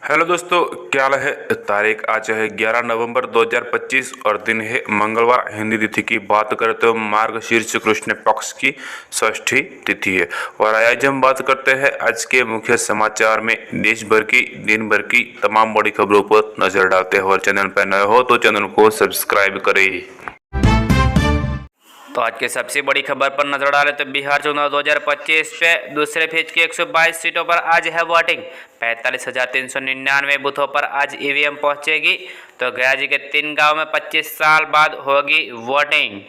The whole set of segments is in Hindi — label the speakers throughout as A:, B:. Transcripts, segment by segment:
A: हेलो दोस्तों, क्या हाल है। तारीख आज है 11 नवंबर 2025 और दिन है मंगलवार। हिंदी तिथि की बात करते हुए मार्गशीर्ष कृष्ण पक्ष की षष्ठी तिथि है। और आज हम बात करते हैं आज के मुख्य समाचार में देश भर की दिन भर की तमाम बड़ी खबरों पर नजर डालते हैं। और चैनल पर नए हो तो चैनल को सब्सक्राइब करें।
B: तो आज की सबसे बड़ी खबर पर नजर डालें तो बिहार चुनाव 2025 पे दूसरे फेज की 122 सीटों पर आज है वोटिंग। 45,399 बूथों पर आज ईवीएम पहुंचेगी। तो गया जी के 3 गांव में 25 साल बाद होगी वोटिंग।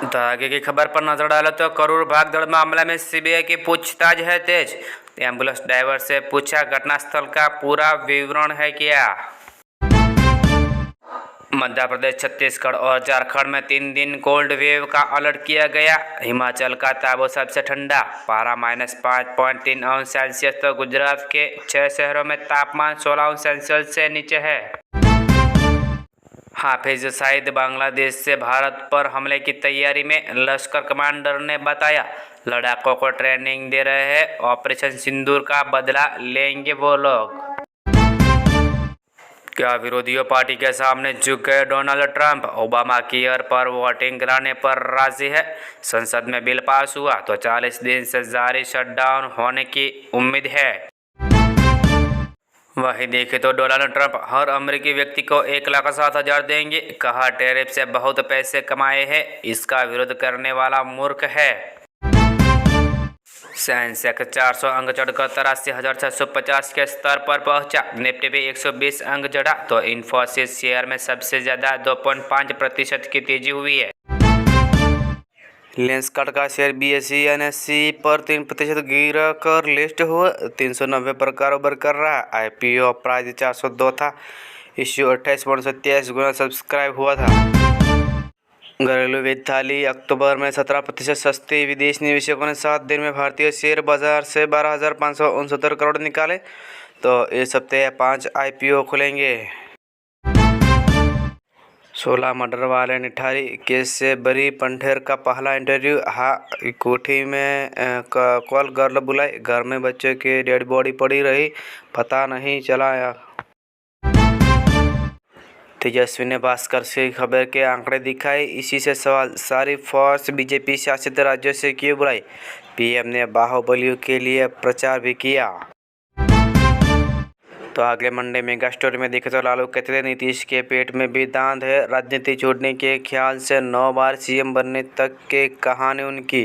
B: तो आगे की खबर पर नजर डालें तो करूर भागदौड़ मामले में सीबीआई की पूछताछ है तेज। एम्बुलेंस ड्राइवर से पूछा घटनास्थल का पूरा विवरण है क्या। मध्य प्रदेश, छत्तीसगढ़ और झारखंड में 3 दिन कोल्ड वेव का अलर्ट किया गया। हिमाचल का ताबो सबसे ठंडा, पारा -5.3 अंश सेल्सियस। तो गुजरात के 6 शहरों में तापमान 16 अंश सेल्सियस से नीचे है। हाफिज सईद बांग्लादेश से भारत पर हमले की तैयारी में, लश्कर कमांडर ने बताया। लड़ाकों को ट्रेनिंग दे रहे हैं, ऑपरेशन सिंदूर का बदला लेंगे वो लोग। क्या विरोधियों पार्टी के सामने झुक गए डोनाल्ड ट्रंप। ओबामा केयर पर वोटिंग कराने पर राजी है। संसद में बिल पास हुआ तो 40 दिन से जारी शटडाउन होने की उम्मीद है। वहीं देखें तो डोनाल्ड ट्रंप हर अमेरिकी व्यक्ति को 1,07,000 देंगे। कहा टैरिफ से बहुत पैसे कमाए हैं, इसका विरोध करने वाला मूर्ख है। सेंसेक्स 400 अंक चढ़कर 83,650 के स्तर पर पहुंचा। निफ्टी भी 120 अंक चढ़ा तो इन्फोसिस शेयर में सबसे ज्यादा 2.5% की तेजी हुई है। लेंसकार्ट का शेयर BSE NSE पर 3% गिर कर लिस्ट हुआ। 390 पर कारोबार कर रहा। IPO प्राइस 402 था। इश्यू 28.27 गुना सब्सक्राइब हुआ था। घरेलू वित्त थाली अक्टूबर में 17% सस्ती। विदेश निवेशकों ने 7 दिन में भारतीय शेयर बाजार से 12,569 करोड़ निकाले। तो इस हफ्ते 5 IPO खुलेंगे। 16 मर्डर वाले निठारी केस से बरी पंठेर का पहला इंटरव्यू। कोठी में कॉल गर्ल बुलाई, घर में बच्चे की डेड बॉडी पड़ी रही, पता नहीं चला। तेजस्वी ने भास्कर से खबर के आंकड़े दिखाए, इसी से सवाल। सारी फोर्स बीजेपी शासित राज्यों से क्यों बुलाई। पीएम ने बाहुबलियों के लिए प्रचार भी किया। तो अगले मंडे मेगा स्टोरी में देखे तो लालू कहते थे नीतीश के पेट में भी दांत है। राजनीति छोड़ने के ख्याल से 9 बार CM बनने तक के कहानी उनकी,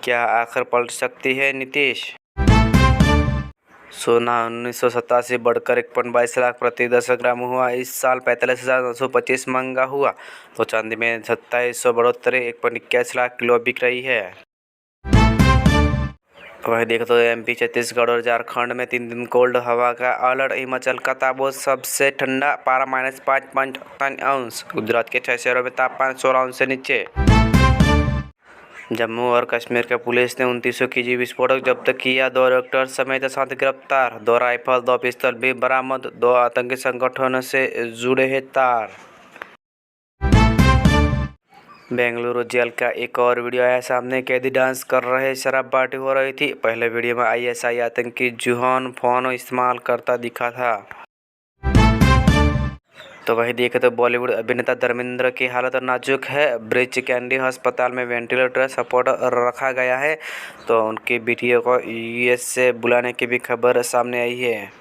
B: क्या आखिर पलट सकती है नीतीश। सोना 1987 बढ़कर 1.22 लाख प्रति 10 ग्राम हुआ। इस साल 45,925 महंगा हुआ। तो चांदी में 2700 बढ़ोतरी 1.21 लाख किलो बिक रही है। वही देखो तो MP, छत्तीसगढ़ और झारखंड में 3 दिन कोल्ड हवा का अलर्ट। हिमाचल का तापमान सबसे ठंडा, पारा -5.3 अंश। गुजरात के 6 शहरों में तापमान 16 अंश से नीचे। जम्मू और कश्मीर के पुलिस ने 2900 केजी विस्फोटक जब्त किया। 2 डॉक्टर समेत 7 गिरफ्तार। 2 राइफल 2 पिस्तौल भी बरामद। 2 आतंकी संगठनों से जुड़े हैं तार। बेंगलुरु जेल का एक और वीडियो आया सामने। कैदी डांस कर रहे, शराब पार्टी हो रही थी। पहले वीडियो में ISI आतंकी जुहान फोन इस्तेमाल करता दिखा था। तो वही देखे तो बॉलीवुड अभिनेता धर्मेंद्र की हालत नाजुक है। ब्रीच कैंडी अस्पताल में वेंटिलेटर सपोर्ट रखा गया है। तो उनकी बेटियों को US से बुलाने की भी खबर सामने आई है।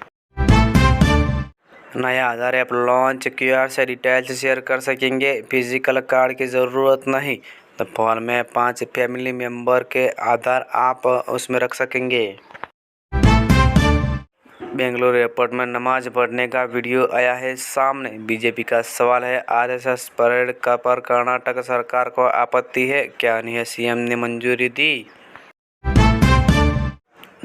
B: नया आधार ऐप लॉन्च, QR से डिटेल्स शेयर कर सकेंगे, फिजिकल कार्ड की ज़रूरत नहीं। तो फोन में 5 फैमिली मेम्बर के आधार आप उसमें रख सकेंगे। बेंगलुरु एयरपोर्ट में नमाज पढ़ने का वीडियो आया है सामने। बीजेपी का सवाल है RSS परेड का पर कर्नाटक सरकार को आपत्ति है, क्या नहीं है CM ने मंजूरी दी।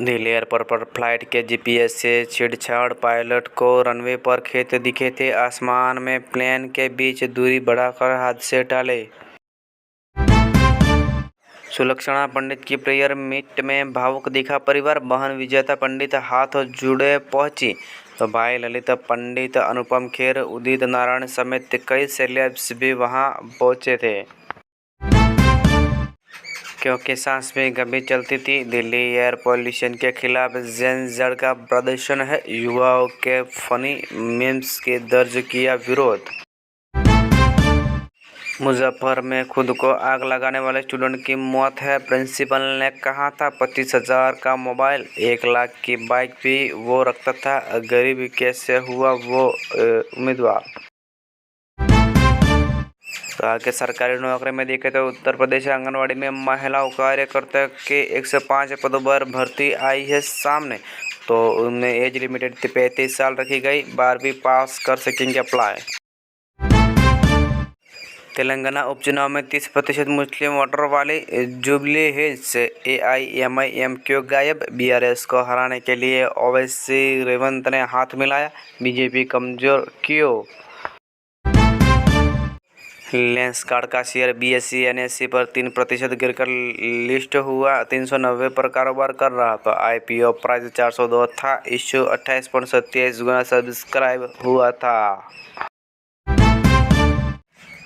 B: दिल्ली एयरपोर्ट पर फ्लाइट के GPS से छेड़छाड़, पायलट को रनवे पर खेत दिखे थे। आसमान में प्लेन के बीच दूरी बढ़ाकर हादसे टाले। सुलक्षणा पंडित की प्रेयर मीट में भावुक दिखा परिवार। बहन विजेता पंडित हाथ जुड़े पहुंची। तो भाई ललित पंडित, अनुपम खेर, उदित नारायण समेत कई सेलेब्स भी वहां पहुंचे थे। क्योंकि सांस में गंभीर चलती थी। दिल्ली एयर पोल्यूशन के खिलाफ जन जड़ का प्रदर्शन है। युवाओं के फनी मीम्स के दर्ज किया विरोध। मुजफ्फर में खुद को आग लगाने वाले स्टूडेंट की मौत है। प्रिंसिपल ने कहा था 25,000 का मोबाइल, 1 लाख की बाइक भी वो रखता था। गरीब कैसे हुआ वो उम्मीदवार। कहा कि सरकारी नौकरी में देखे तो उत्तर प्रदेश आंगनवाड़ी में महिला कार्यकर्ता के 105 पदों पर भर्ती आई है सामने, तो उनमें एज लिमिटेड 35 साल रखी गई। 12वीं पास कर सकेंगे अप्लाई। तेलंगाना उपचुनाव में 30% मुस्लिम वोटर वाली जुबली हिल्स से AIMIM क्यों गायब। BRS को हराने के लिए ओवैसी रेवंत ने हाथ मिलाया। बीजेपी कमजोर क्यों। लेंस कार्ड का शेयर BSE NSE पर 3% गिरकर लिस्ट हुआ। 390 पर कारोबार कर रहा था। IPO प्राइस 402 था। इश्यू 28.27 गुना सब्सक्राइब हुआ था।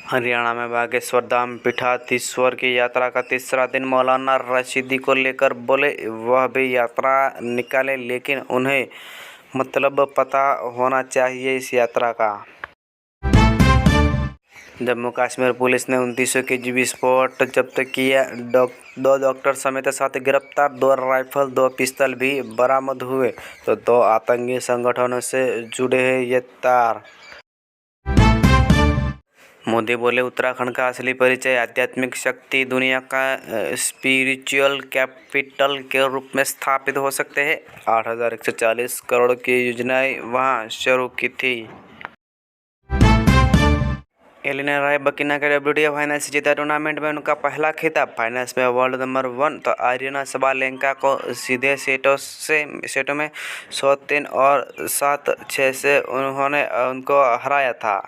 B: हरियाणा में बागेश्वर धाम पीठाधीश्वर की यात्रा का तीसरा दिन। मौलाना रशीदी को लेकर बोले वह भी यात्रा निकाले, लेकिन उन्हें मतलब पता होना चाहिए इस यात्रा का। जम्मू कश्मीर पुलिस ने 2900 केजी विस्फोट जब्त किया। 2 डॉक्टर समेत 7 गिरफ्तार। 2 राइफल 2 पिस्तौल भी बरामद हुए, तो 2 आतंकी संगठनों से जुड़े हैं ये तार। मोदी बोले उत्तराखंड का असली परिचय आध्यात्मिक शक्ति दुनिया का स्पिरिचुअल कैपिटल के रूप में स्थापित हो सकते हैं। 8,140 करोड़ की योजनाएं वहां शुरू की थी। एलिना रायबकिना के WTA फाइनल्स जीता। टूर्नामेंट में उनका पहला खिताब। फाइनल्स में वर्ल्ड नंबर 1 तो आर्यना सबालेंका को सीधे सेटों में 103 और 7-6 से उन्होंने उनको हराया था।